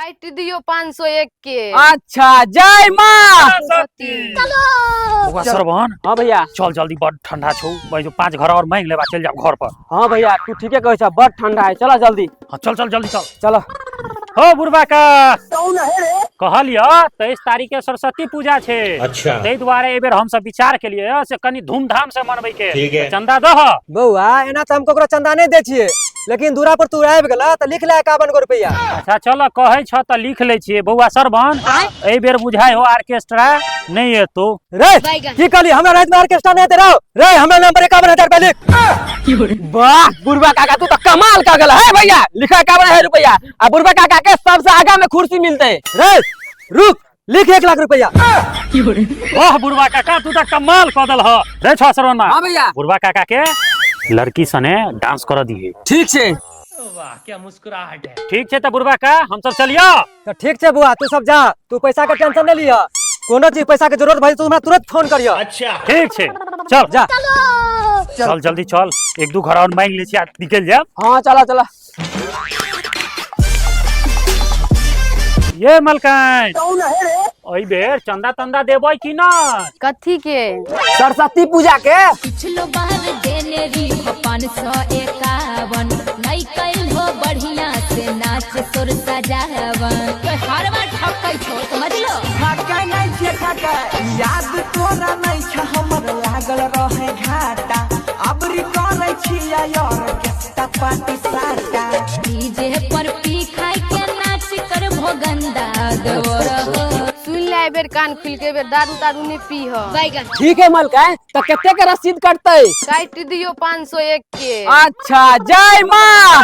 काट दियो 501 के। अच्छा जय माँ। चलो सरवन। हाँ भैया। चल जल्दी, बड़ ठंडा छौ भाई, जो 5 घर और मांग लेबा, चल जाओ घर पर। हाँ भैया तू ठीके कहै छ, बड़ ठंडा है, चला जल्दी। हाँ चल चल जल्दी चल। चलो। हो बुढ़बा का कहलियो 23 तारीख के सरस्वती पूजा छे। अच्छा। तै दुआरे एबेर हम सब विचार के लिए से कनी धूमधाम से मनबै के। ठीक है। चंदा दह। बउआ एना त हम ककरो चंदा नहीं दे छिए, लेकिन दूरा पर तू आबि गेला त लिख ले 51 गो रुपया। अच्छा चल कहै छ त लिख ले छिए। बउआ सरवन ए बेर बुझाय हो ऑर्केस्ट्रा नहीं एतो रे। की कहली हमरा रात में ऑर्केस्ट्रा नहीं दे रहो रे, हमरा नाम पर 51,000 रुपया लिख। वाह बुढ़बा काका तू तो कमाल का गला है भैया, लिखा 51,000 रुपया। आ बुढ़बा काका के सबसे आगा में कुर्सी मिलते रे। रुक, लिख 1 लाख रुपया। वाह बुढ़बा काका तू त कमाल क दल ह रे। छ सरवन हाँ भैया। बुढ़बा काका के लड़की सने डांस कर दिए। ठीक छे। वाह क्या मुस्कुराहट है। ठीक छे त बुढ़बा का हम सब चलियो। तो ठीक छे बुआ, तू सब जा, तू पैसा का टेंशन नहीं लिया, कोनो चीज पैसा के जरूरत भई तो हमरा तुरंत फोन करियो। अच्छा ठीक छे चल जा। चल जल्दी चल, 1-2 घर और मांग ले छी, निकल जा। हाँ चला चला। ये मलकान ओई बेर चंदा तंदा देबो कि ना? कथी के? सरस्वती पूजा के। पिछलो बार देने री 551 नहीं कैल हो बढ़िया से नाच सुर सजावन। तो हर बार ठकै छो समझ लो। ठकै नहीं छे ठकै, याद तोरा नहीं छ हमर लागल रहे घाटा। अबरी करै छिया यार केस्टा पार्टी साटा। डीजे पर पी खाई के नाच कर भोगंदा देवर। सुन ले एबेर कान खुल के, एबेर दारू दारू नहीं पी हो। ठीक है मलकान, तो कितने के रसीद कटते? काट दियो 501 के। अच्छा जय माँ।